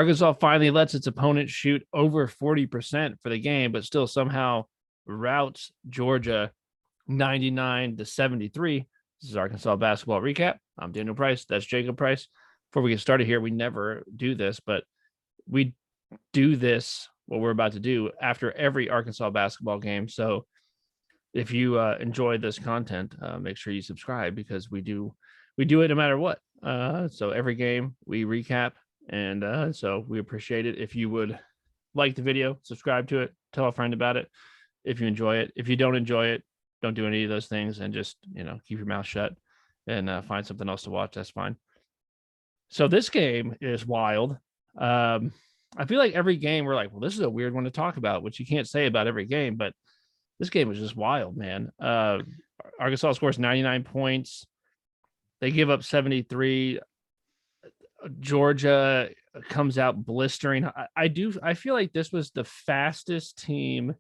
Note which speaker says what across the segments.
Speaker 1: Arkansas finally lets its opponent shoot over 40% for the game, but still somehow routs Georgia 99-73. This is Arkansas basketball recap. I'm Daniel Price. That's Jacob Price. Before we get started here, we never do this, but we do this, what we're about to do, after every Arkansas basketball game. So if you enjoy this content, make sure you subscribe, because we do it no matter what. So every game we recap, and so we appreciate it. If you would like the video, subscribe to it, tell a friend about it if you enjoy it. If you don't enjoy it, don't do any of those things, and just, keep your mouth shut and find something else to watch. That's fine. So this game is wild. I feel like every game we're like, well, this is a weird one to talk about, which you can't say about every game, but this game was just wild, man. Arkansas scores 99 points. They give up 73. Georgia comes out blistering. I feel like this was the fastest team,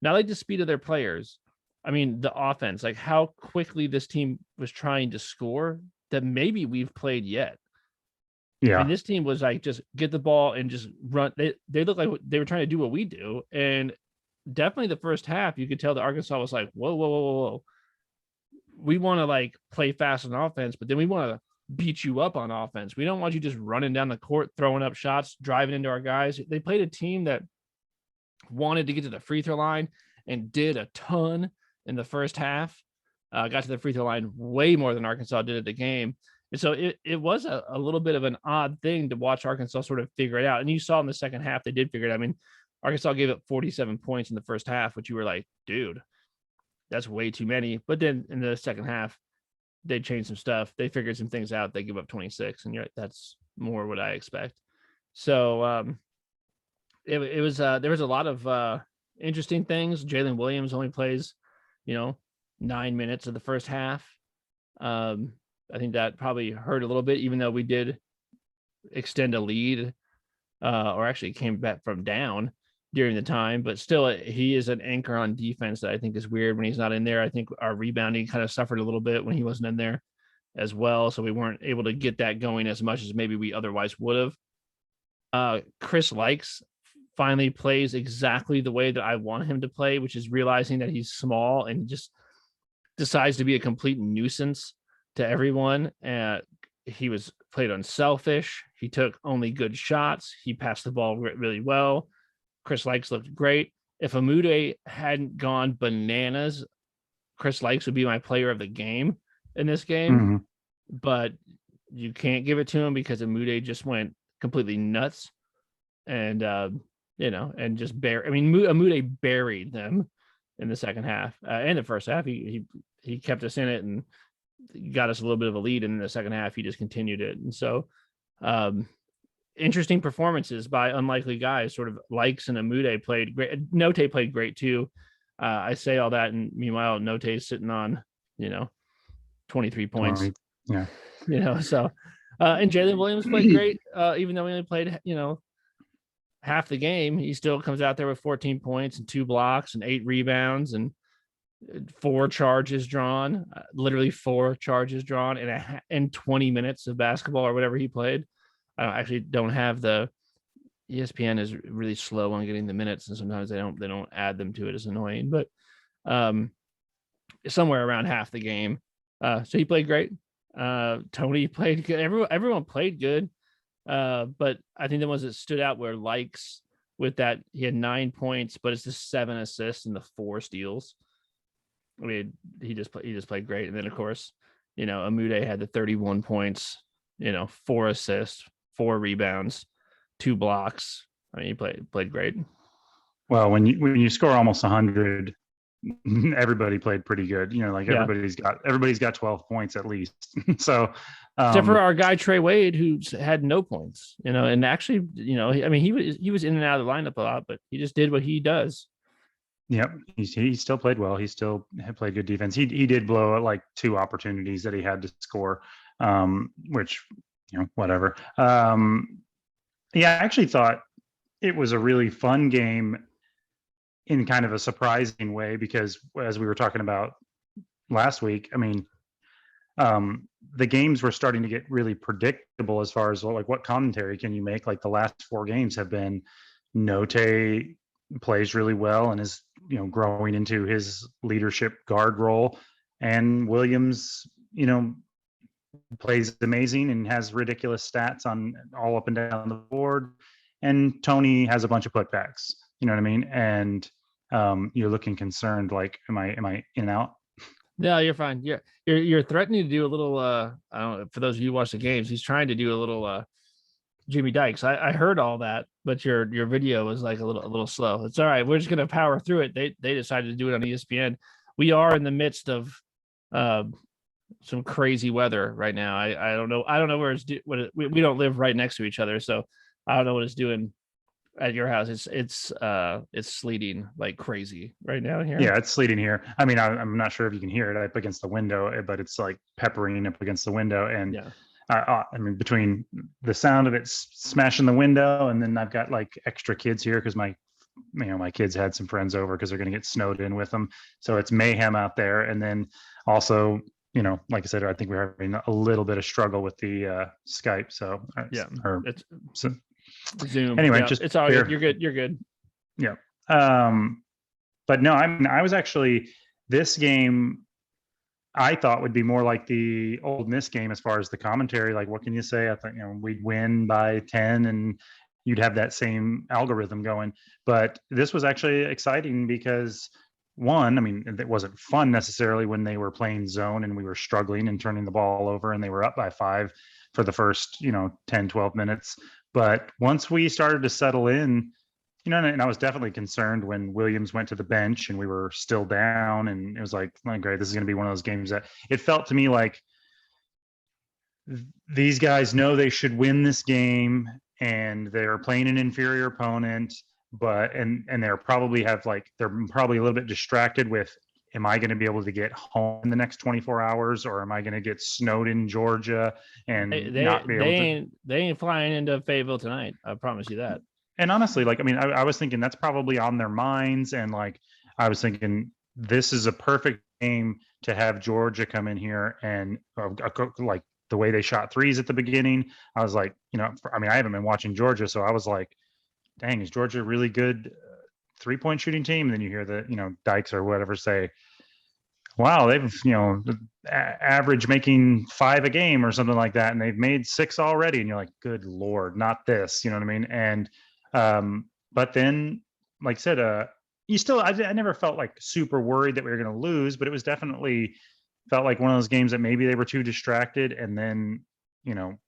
Speaker 1: not like the speed of their players. I mean, the offense, like how quickly this team was trying to score, that maybe we've played yet.
Speaker 2: Yeah.
Speaker 1: I mean, this team was like, just get the ball and just run. They look like they were trying to do what we do. And definitely the first half, you could tell that Arkansas was like, whoa. We want to like play fast on offense, but then we want to beat you up on offense. We don't want you just running down the court, throwing up shots, driving into our guys. They played a team that wanted to get to the free throw line and did a ton in the first half. Got to the free throw line way more than Arkansas did at the game. And so it was a little bit of an odd thing to watch Arkansas sort of figure it out. And you saw in the second half, they did figure it out. I mean, Arkansas gave up 47 points in the first half, which you were like, dude, that's way too many. But then in the second half, they changed some stuff. They figured some things out. They give up 26, and that's more what I expect. So it was there was a lot of interesting things. Jalen Williams only plays, 9 minutes of the first half. I think that probably hurt a little bit, even though we did extend a lead, or actually came back from down during the time. But still, he is an anchor on defense that I think is weird when he's not in there. I think our rebounding kind of suffered a little bit when he wasn't in there as well. So we weren't able to get that going as much as maybe we otherwise would have. Chris Likes finally plays exactly the way that I want him to play, which is realizing that he's small and just decides to be a complete nuisance to everyone. He was played unselfish. He took only good shots. He passed the ball really well. Chris Likes looked great. If Moody hadn't gone bananas, Chris Likes would be my player of the game in this game.
Speaker 2: Mm-hmm.
Speaker 1: But you can't give it to him because Moody just went completely nuts. And, and just Moody buried them in the second half and the first half. He kept us in it and got us a little bit of a lead. And in the second half, he just continued it. And so, interesting performances by unlikely guys, sort of Likes and Moody played great. Note played great too. I say all that, and meanwhile, Note's sitting on, 23 points.
Speaker 2: 20, yeah.
Speaker 1: So, and Jalen Williams played great, even though he only played, half the game. He still comes out there with 14 points and 2 blocks and 8 rebounds and 4 charges drawn, literally 4 charges drawn in 20 minutes of basketball or whatever he played. I actually don't have the ESPN is really slow on getting the minutes, and sometimes they don't add them to it. It's annoying, but somewhere around half the game. So he played great. Tony played good. Everyone played good. But I think the ones that stood out were Likes with that. He had 9 points, but it's the 7 assists and the 4 steals. I mean, he just played great. And then of course, Moody had the 31 points, 4 assists, 4 rebounds, 2 blocks. I mean, he played great.
Speaker 2: Well, when you score almost 100, everybody played pretty good. Everybody's got 12 points at least. So
Speaker 1: except for our guy Trey Wade, who had no points, and actually, he was in and out of the lineup a lot, but he just did what he does.
Speaker 2: Yep, he still played well. He still had played good defense. He did blow like 2 opportunities that he had to score, which whatever. I actually thought it was a really fun game in kind of a surprising way, because as we were talking about last week, I mean, the games were starting to get really predictable as far as like what commentary can you make. Like the last 4 games have been Note plays really well and is growing into his leadership guard role, and Williams plays amazing and has ridiculous stats on all up and down the board, and Tony has a bunch of putbacks. You know what I mean? And you're looking concerned, like, am I in and out?
Speaker 1: No, you're fine. You're threatening to do a little I don't know, for those of you who watch the games, he's trying to do a little Jimmy Dykes. I heard all that, but your video was like a little slow. It's all right. We're just gonna power through it. They decided to do it on ESPN. We are in the midst of some crazy weather right now. I don't know where we don't live right next to each other, so I don't know what it's doing at your house. It's sleeting like crazy right now here.
Speaker 2: Yeah, it's sleeting here. I mean, I'm not sure if you can hear it up against the window, but it's like peppering up against the window. And
Speaker 1: yeah.
Speaker 2: I mean, between the sound of it smashing the window, and then I've got like extra kids here because my kids had some friends over because they're going to get snowed in with them. So it's mayhem out there. And then also, like I said, I think we're having a little bit of struggle with the Skype. So
Speaker 1: it's Zoom.
Speaker 2: Anyway,
Speaker 1: just it's all good. You're good. You're good.
Speaker 2: Yeah. But no, I was actually, this game I thought would be more like the Old Miss game as far as the commentary. Like, what can you say? I thought we'd win by 10 and you'd have that same algorithm going. But this was actually exciting because, one, I mean, it wasn't fun necessarily when they were playing zone and we were struggling and turning the ball over and they were up by 5 for the first 10, 12 minutes. But once we started to settle in, and I was definitely concerned when Williams went to the bench and we were still down, and it was like, oh, great, this is going to be one of those games that it felt to me like these guys know they should win this game and they're playing an inferior opponent, but and they're probably a little bit distracted with, am I going to be able to get home in the next 24 hours, or am I going to get snowed in Georgia and not be able to?
Speaker 1: They ain't flying into Fayetteville tonight. I promise you that.
Speaker 2: And honestly, like, I mean, I was thinking that's probably on their minds. And like, I was thinking this is a perfect game to have Georgia come in here and like the way they shot threes at the beginning. I was like, I mean, I haven't been watching Georgia. So I was like, dang, is Georgia a really good 3-point shooting team? And then you hear the, Dykes or whatever say, wow, they've, average making 5 a game or something like that. And they've made 6 already. And you're like, good Lord, not this, you know what I mean? And, but then, like I said, I never felt like super worried that we were going to lose, but it was definitely felt like one of those games that maybe they were too distracted. And then,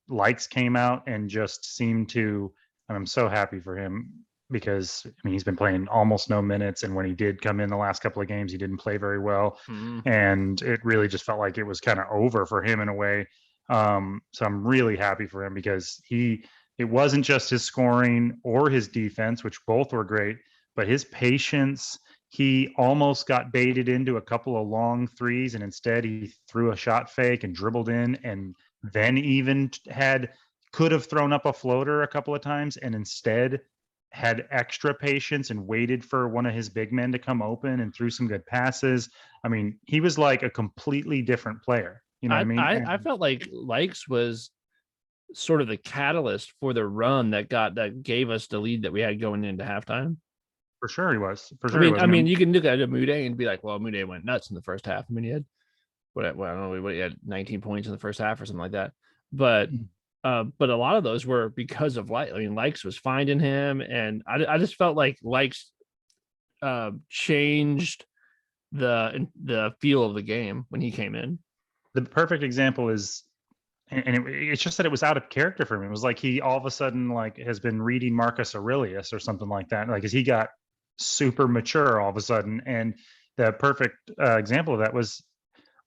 Speaker 2: Likes came out and just seemed to, and I'm so happy for him because, I mean, he's been playing almost no minutes. And when he did come in the last couple of games, he didn't play very well. Mm-hmm. And it really just felt like it was kind of over for him in a way. So I'm really happy for him because it wasn't just his scoring or his defense, which both were great, but his patience. He almost got baited into a couple of long threes, and instead he threw a shot fake and dribbled in, and then even could have thrown up a floater a couple of times, and instead had extra patience and waited for one of his big men to come open and threw some good passes. I mean, he was like a completely different player. You know what I mean?
Speaker 1: I felt like Likes was sort of the catalyst for the run that gave us the lead that we had going into halftime.
Speaker 2: For sure he was. For sure.
Speaker 1: I mean, you can look at Moody and be like, well, Moody went nuts in the first half. I mean, he had I don't know, he had 19 points in the first half or something like that. But a lot of those were because of Likes. I mean, Likes was finding him, and I just felt like Likes changed the feel of the game when he came in.
Speaker 2: The perfect example is, and it's just that it was out of character for him. It was like he all of a sudden has been reading Marcus Aurelius or something like that. Like, as he got super mature all of a sudden. And the perfect example of that was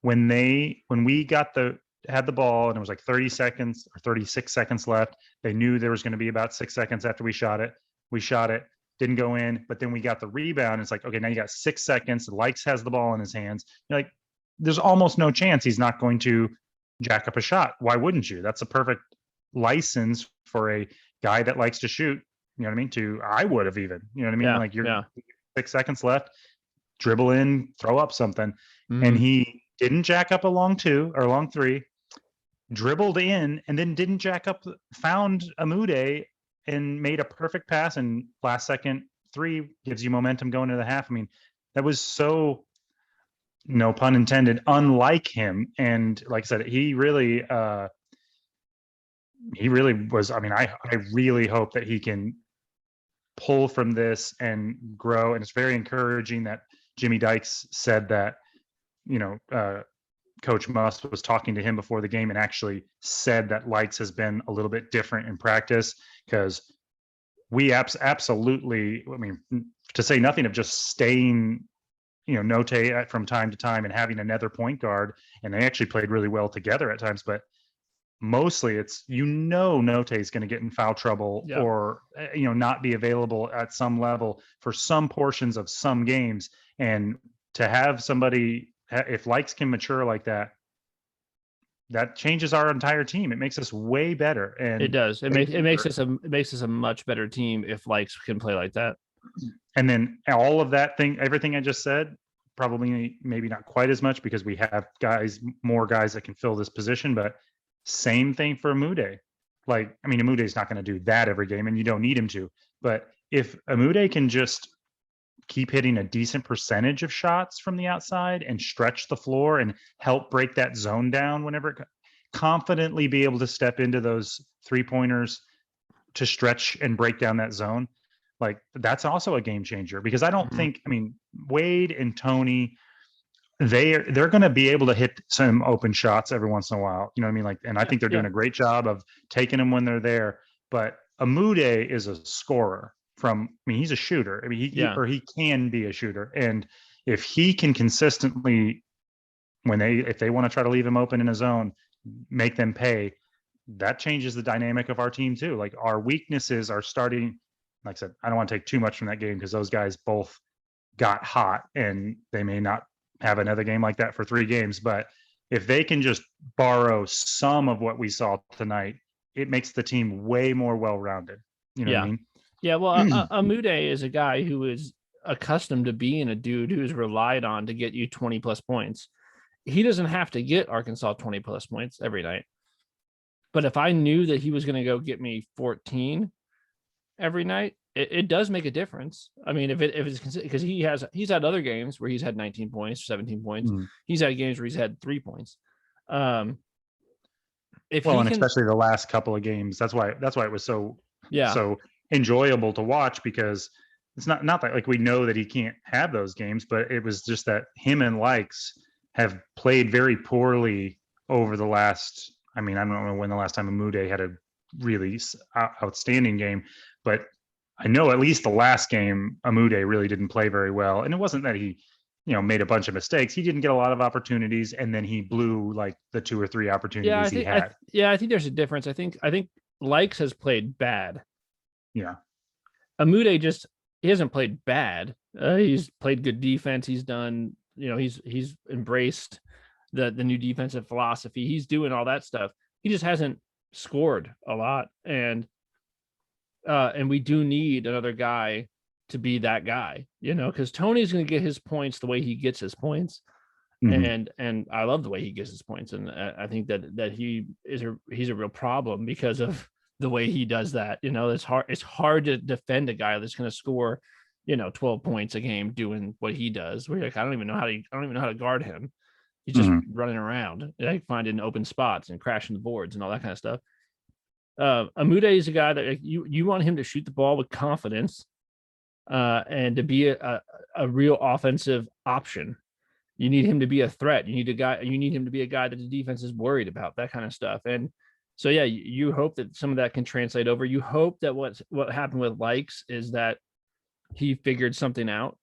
Speaker 2: when we had the ball and it was like 30 seconds or 36 seconds left. They knew there was going to be about 6 seconds after we shot it. We shot it, didn't go in, but then we got the rebound. It's like, okay, now you got 6 seconds. Likes has the ball in his hands. You're like, there's almost no chance he's not going to jack up a shot. Why wouldn't you? That's a perfect license for a guy that likes to shoot. You know what I mean? I would have even, you know what I mean?
Speaker 1: Yeah,
Speaker 2: like, you're 6 seconds left, dribble in, throw up something. Mm-hmm. And he didn't jack up a long 2 or long 3. dribbled in and then didn't jack up, found a Moody and made a perfect pass, and last second three gives you momentum going into the half. I mean, that was so, no pun intended, unlike him. And like I said, he really was, I mean, I really hope that he can pull from this and grow. And it's very encouraging that Jimmy Dykes said that, Coach Muss was talking to him before the game and actually said that Likes has been a little bit different in practice, because we absolutely, I mean, to say nothing of just staying, Note from time to time and having another point guard, and they actually played really well together at times, but mostly it's, Note is going to get in foul trouble,
Speaker 1: Yeah.
Speaker 2: or, not be available at some level for some portions of some games. And to have somebody, if Likes can mature like that, that changes our entire team. It makes us way better. And
Speaker 1: it does. It makes us a much better team if Likes can play like that.
Speaker 2: And then all of that thing, everything I just said, probably maybe not quite as much, because we have more guys that can fill this position, but same thing for Moody. Like, I mean, Amude is not going to do that every game, and you don't need him to. But if Amude can just keep hitting a decent percentage of shots from the outside and stretch the floor and help break that zone down whenever, confidently be able to step into those 3-pointers to stretch and break down that zone, like, that's also a game changer. Because I don't think, I mean, Wade and Tony, they're going to be able to hit some open shots every once in a while. You know what I mean? Like, and I think they're doing a great job of taking them when they're there. But Amude is a scorer I mean, he's a shooter. I mean, he can be a shooter. And if he can consistently, if they want to try to leave him open in a zone, make them pay, that changes the dynamic of our team too. Like, our weaknesses are starting, like I said, I don't want to take too much from that game, because those guys both got hot, and they may not have another game like that for 3 games. But if they can just borrow some of what we saw tonight, it makes the team way more well-rounded. You know what I mean?
Speaker 1: Yeah. Well, Amude is a guy who is accustomed to being a dude who's relied on to get you 20 plus points. He doesn't have to get Arkansas 20 plus points every night. But if I knew that he was going to go get me 14 every night, it does make a difference. I mean, if it's because he's had other games where he's had 19 points, 17 points. He's had games where he's had 3 points. And
Speaker 2: especially the last couple of games, that's why it was so enjoyable to watch, because it's not that, like, we know that he can't have those games, but it was just that him and Likes have played very poorly over the last, I mean, I don't know when the last time Amude had a really outstanding game, but I know at least the last game Amude really didn't play very well. And it wasn't that he, made a bunch of mistakes. He didn't get a lot of opportunities, and then he blew like the 2 or 3 opportunities he had.
Speaker 1: I think there's a difference. I think Likes has played bad.
Speaker 2: Yeah.
Speaker 1: Amude he hasn't played bad. He's played good defense. He's done, he's embraced the new defensive philosophy. He's doing all that stuff. He just hasn't scored a lot. And we do need another guy to be that guy, because Tony's going to get his points the way he gets his points. And I love the way he gets his points. And I think that he's a real problem because of the way he does that. It's hard to defend a guy that's going to score, 12 points a game doing what he does. We're like, I don't even know how to guard him. He's just running around, like, finding open spots and crashing the boards and all that kind of stuff. Amude is a guy that you want him to shoot the ball with confidence, and to be a real offensive option. You need him to be a threat. You need him to be a guy that the defense is worried about, that kind of stuff. And so, yeah, you hope that some of that can translate over. You hope that what happened with Likes is that he figured something out,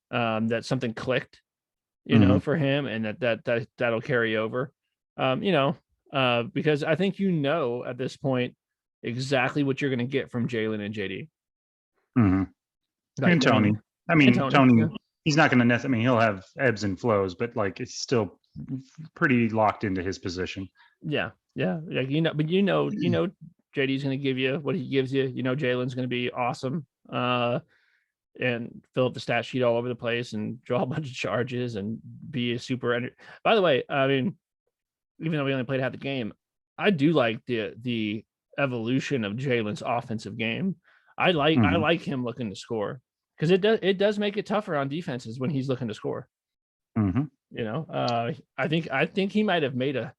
Speaker 1: that something clicked, for him, and that'll carry over, because I think, at this point, exactly what you're going to get from Jalen and JD.
Speaker 2: And Tony. Tony, he's not going to he'll have ebbs and flows, but like, it's still pretty locked into his position.
Speaker 1: Yeah. But JD's going to give you what he gives you. Jalen's going to be awesome, and fill up the stat sheet all over the place and draw a bunch of charges and be a super. By the way, I mean, even though we only played half the game, I do like the evolution of Jalen's offensive game. I like him looking to score because it does make it tougher on defenses when he's looking to score. I think he might have made a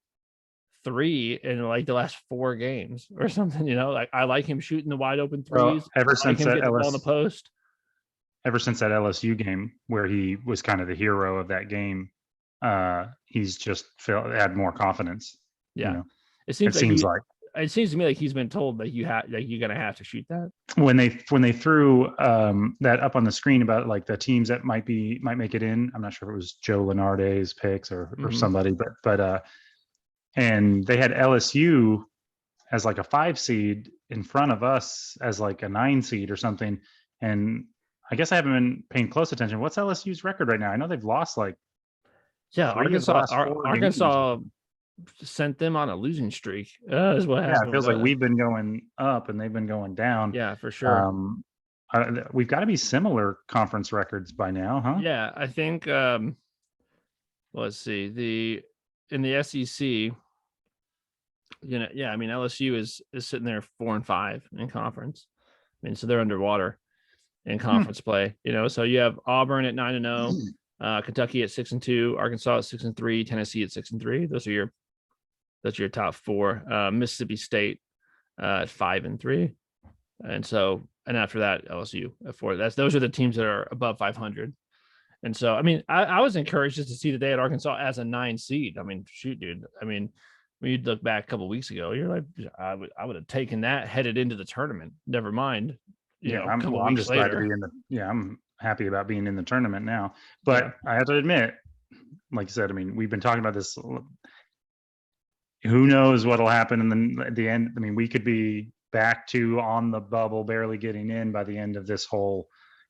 Speaker 1: 3 in like the last 4 games or something. Like I like him shooting the wide open threes.
Speaker 2: Well, ever
Speaker 1: I like
Speaker 2: since
Speaker 1: him
Speaker 2: that
Speaker 1: getting the ball in the post.
Speaker 2: ever since that LSU game where he was kind of the hero of that game, he's just had more confidence.
Speaker 1: Yeah, it
Speaker 2: It seems like
Speaker 1: it seems to me like he's been told that you're gonna have to shoot that.
Speaker 2: when they threw that up on the screen about like the teams that might make it in. I'm not sure if it was Joe Lenarde's picks or somebody, but and they had LSU as like a 5 seed in front of us as like a 9 seed or something. And I guess I haven't been paying close attention. What's LSU's record right now? I know they've lost like
Speaker 1: Arkansas sent them on a losing streak. Is what happened.
Speaker 2: Yeah, it feels like we've been going up and they've been going down.
Speaker 1: Yeah, for sure.
Speaker 2: We've got to be similar conference records by now, huh?
Speaker 1: Yeah, I think. Let's see in the SEC. I mean LSU is sitting there 4-5 in conference. I mean, so they're underwater in conference play. So you have Auburn at 9-0, Kentucky at 6-2, Arkansas at 6-3, Tennessee at 6-3. Those are your top 4. Mississippi State at 5-3, and after that LSU at 4. Those are the teams that are above 500. And so, I mean, I was encouraged just to see that they had Arkansas as a 9 seed. I mean, shoot, dude. I mean, when you look back a couple of weeks ago, you're like, I would have taken that headed into the tournament. Never mind.
Speaker 2: I'm just glad to be in the. I'm happy about being in the tournament now. But I have to admit, like I said, I mean, we've been talking about this. Who knows what'll happen at the end? I mean, we could be back to on the bubble, barely getting in by the end of this whole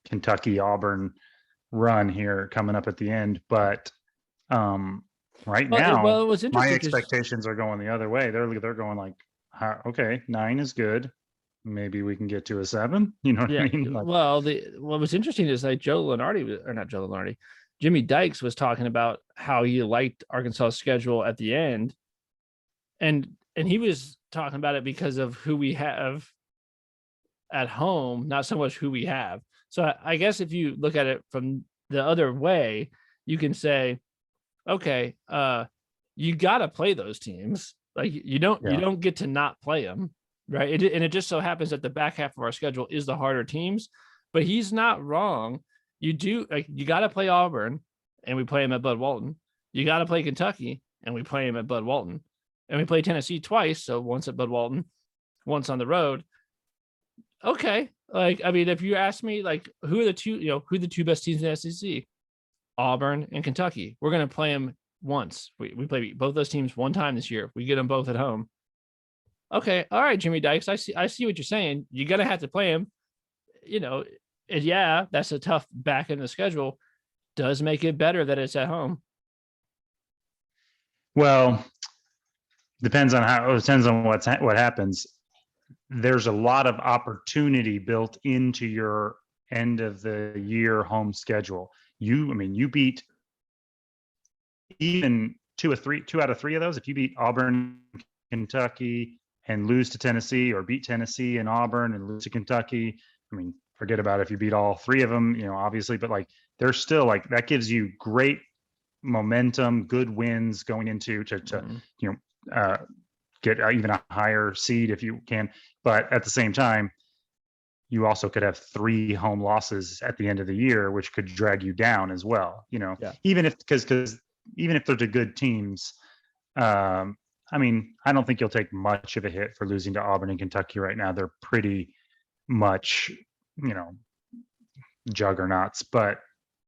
Speaker 2: Kentucky Auburn run here coming up at the end. But now,
Speaker 1: it was interesting.
Speaker 2: My expectations are going the other way. They're going like, okay, 9 is good. Maybe we can get to a 7. You know what I mean?
Speaker 1: Like, what was interesting is like Jimmy Dykes was talking about how he liked Arkansas's schedule at the end. And he was talking about it because of who we have at home, not so much who we have. So I guess if you look at it from the other way, you can say, okay, you got to play those teams. Like you don't get to not play them, right? And it just so happens that the back half of our schedule is the harder teams, but he's not wrong. You got to play Auburn, and we play him at Bud Walton. You got to play Kentucky, and we play him at Bud Walton. And we play Tennessee twice, so once at Bud Walton, once on the road. Okay, like I mean, if you ask me, like who are the two best teams in the SEC? Auburn and Kentucky. We're gonna play them once. We play both those teams one time this year. We get them both at home. Okay, all right, Jimmy Dykes. I see what you're saying. You're gonna have to play him. That's a tough back in the schedule. Does make it better that it's at home.
Speaker 2: Well. Depends on what happens. There's a lot of opportunity built into your end of the year home schedule. You beat even 2 out of 3 of those. If you beat Auburn, Kentucky, and lose to Tennessee, or beat Tennessee and Auburn and lose to Kentucky, I mean, forget about it if you beat all 3 of them, obviously, but like there's still like that gives you great momentum, good wins going into get even a higher seed if you can. But at the same time, you also could have 3 home losses at the end of the year, which could drag you down as well. Even if they're to good teams, I mean, I don't think you'll take much of a hit for losing to Auburn and Kentucky right now. They're pretty much, juggernauts, but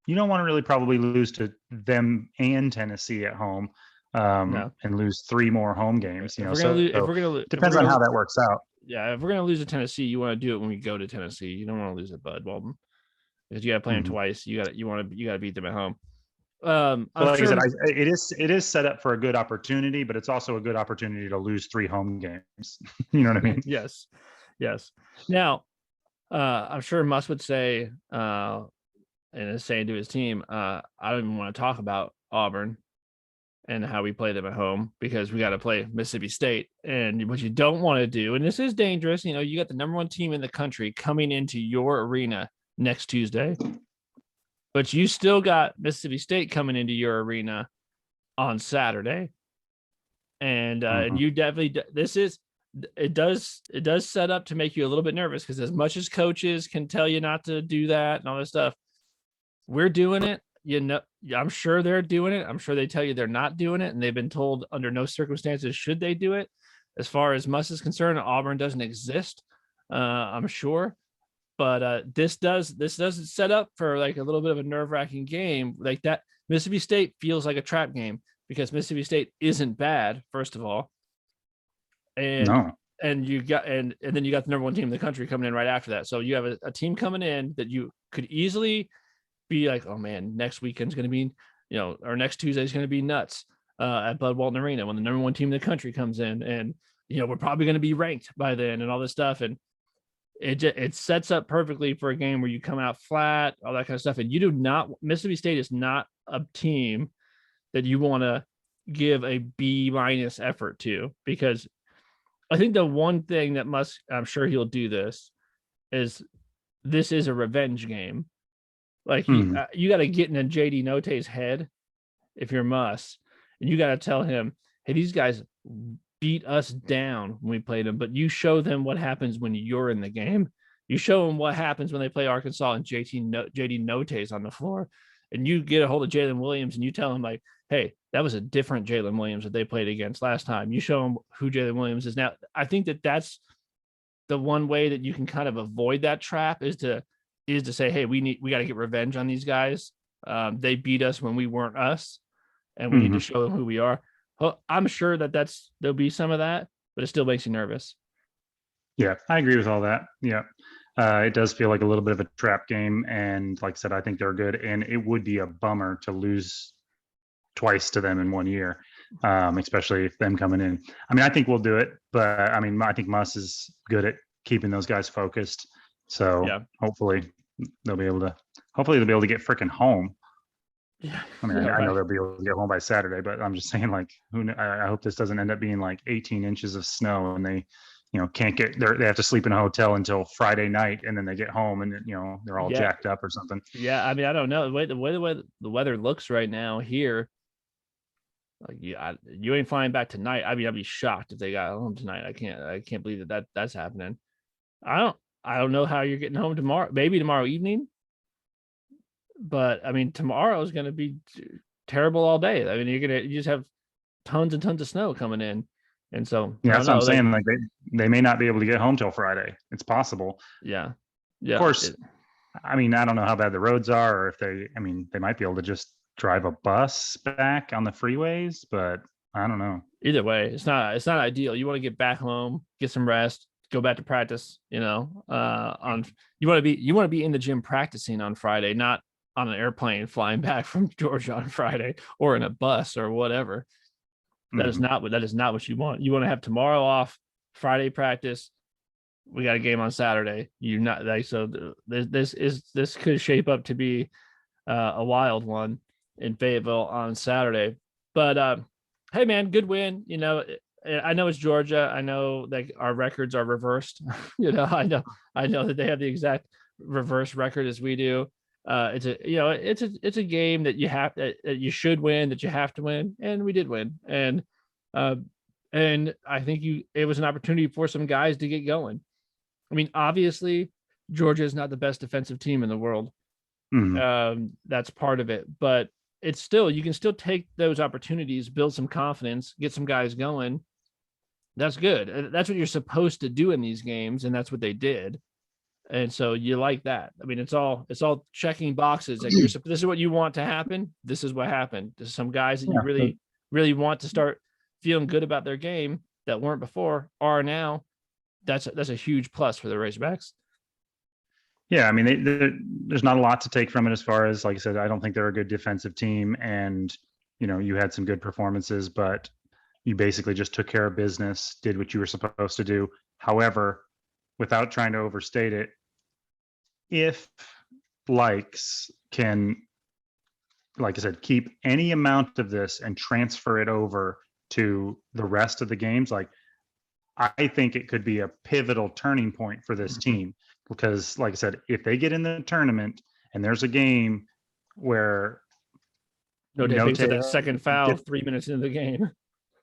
Speaker 2: you don't want to really probably lose to them and Tennessee at home. And lose 3 more home games. Depends on how that works out.
Speaker 1: Yeah, if we're gonna lose to Tennessee, you want to do it when we go to Tennessee. You don't want to lose at Bud Walton because you got to play them twice. You got to beat them at home.
Speaker 2: Like I said, it is set up for a good opportunity, but it's also a good opportunity to lose 3 home games. You know what I mean?
Speaker 1: Yes. Now, I'm sure Muss would say, and is saying to his team, I don't even want to talk about Auburn and how we play them at home, because we got to play Mississippi State. And what you don't want to do, and this is dangerous, you got the number 1 team in the country coming into your arena next Tuesday, but you still got Mississippi State coming into your arena on Saturday. And and you definitely, it does set up to make you a little bit nervous, because as much as coaches can tell you not to do that and all this stuff, we're doing it. I'm sure they're doing it. I'm sure they tell you they're not doing it, and they've been told under no circumstances should they do it. As far as Muss is concerned, Auburn doesn't exist, I'm sure. But this does set up for like a little bit of a nerve-wracking game like that. Mississippi State feels like a trap game, because Mississippi State isn't bad, first of all. And then you got the number 1 team in the country coming in right after that. So you have a team coming in that you could easily be like, oh man, next weekend's going to be, or next Tuesday's going to be nuts at Bud Walton Arena when the number 1 team in the country comes in, and we're probably going to be ranked by then and all this stuff. And it sets up perfectly for a game where you come out flat, all that kind of stuff. And Mississippi State is not a team that you want to give a B- effort to, because I think the one thing that I'm sure he'll do this is a revenge game. Like you got to get in JD Notae's head if you're Muss, and you got to tell him, hey, these guys beat us down when we played them, but you show them what happens when you're in the game. You show them what happens when they play Arkansas and JD Notae's on the floor, and you get a hold of Jalen Williams and you tell him like, hey, that was a different Jalen Williams that they played against last time. You show them who Jalen Williams is now. I think that's the one way that you can kind of avoid that trap is to say, hey, we got to get revenge on these guys. They beat us when we weren't us, and we need to show them who we are. Well, I'm sure there'll be some of that, but it still makes you nervous.
Speaker 2: Yeah, I agree with all that. Yeah. It does feel like a little bit of a trap game. And like I said, I think they're good. And it would be a bummer to lose twice to them in 1 year, especially if them coming in. I mean, I think we'll do it. But I mean, I think Muss is good at keeping those guys focused. So hopefully they'll be able to get freaking home.
Speaker 1: Yeah.
Speaker 2: I mean, I know they'll be able to get home by Saturday, but I'm just saying, like, I hope this doesn't end up being like 18 inches of snow and they, can't get there. They have to sleep in a hotel until Friday night, and then they get home and they're all jacked up or something.
Speaker 1: Yeah, I mean, I don't know the way the weather looks right now here. Like, you ain't flying back tonight. I mean, I'd be shocked if they got home tonight. I can't believe that's happening. I don't know how you're getting home tomorrow. Maybe tomorrow evening. But I mean, tomorrow is going to be terrible all day. I mean, you just have tons and tons of snow coming in, and so
Speaker 2: that's what I'm saying. Like they may not be able to get home till Friday. It's possible.
Speaker 1: Yeah.
Speaker 2: Of course. I mean, I don't know how bad the roads are, or if they might be able to just drive a bus back on the freeways, but I don't know.
Speaker 1: Either way, it's not ideal. You want to get back home, get some rest, go back to practice. You want to be in the gym practicing on Friday, not on an airplane flying back from Georgia on Friday, or in a bus or whatever. That is not what you want. You want to have tomorrow off, Friday practice. We got a game on Saturday. You're not like, so this could shape up to be a wild one in Fayetteville on Saturday. But hey man, good win. I know it's Georgia. I know that our records are reversed. I know that they have the exact reverse record as we do. It's a game that you should win, that you have to win, and we did win. And I think it was an opportunity for some guys to get going. I mean, obviously, Georgia is not the best defensive team in the world. That's part of it, but you can still take those opportunities, build some confidence, get some guys going. That's good. That's what you're supposed to do in these games, and that's what they did. And so you like that. I mean, it's all checking boxes. Like this is what you want to happen. This is what happened. There's some guys that you really, really want to start feeling good about their game that weren't before, are now. That's a huge plus for the Razorbacks.
Speaker 2: Yeah, I mean, there's not a lot to take from it as far as, like I said, I don't think they're a good defensive team, and you had some good performances, but you basically just took care of business, did what you were supposed to do. However, without trying to overstate it, if likes can like I said, keep any amount of this and transfer it over to the rest of the games, like I think it could be a pivotal turning point for this team because, like I said, if they get in the tournament and there's a game where
Speaker 1: No, they picks up that
Speaker 2: Note
Speaker 1: second foul 3 minutes into the game.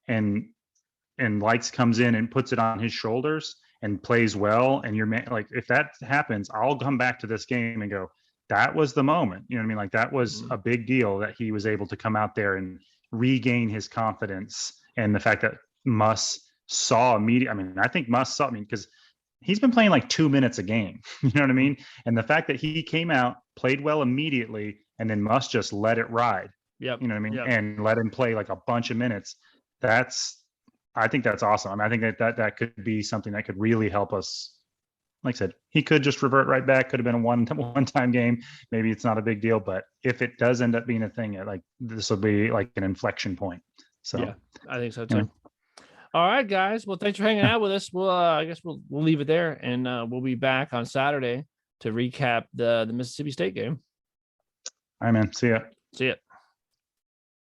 Speaker 2: and Likes comes in and puts it on his shoulders and plays well, and you're like, if that happens, I'll come back to this game and go, that was the moment. You know what I mean? Like that was a big deal that he was able to come out there and regain his confidence, and the fact that Muss saw immediately. I mean, I think Muss saw. I mean, because he's been playing like 2 minutes a game. You know what I mean? And the fact that he came out, played well immediately, and then Muss just let it ride.
Speaker 1: Yep.
Speaker 2: You know what I mean?
Speaker 1: Yep.
Speaker 2: And let him play like a bunch of minutes. I think that's awesome. I mean, I think that could be something that could really help us. Like I said, he could just revert right back. Could have been a one-time game. Maybe it's not a big deal, but if it does end up being a thing, like this will be like an inflection point. So
Speaker 1: yeah, I think so too. Yeah. All right, guys. Well, thanks for hanging out with us. We'll I guess we'll leave it there, and we'll be back on Saturday to recap the Mississippi State game.
Speaker 2: All right, man. See ya.
Speaker 1: See ya.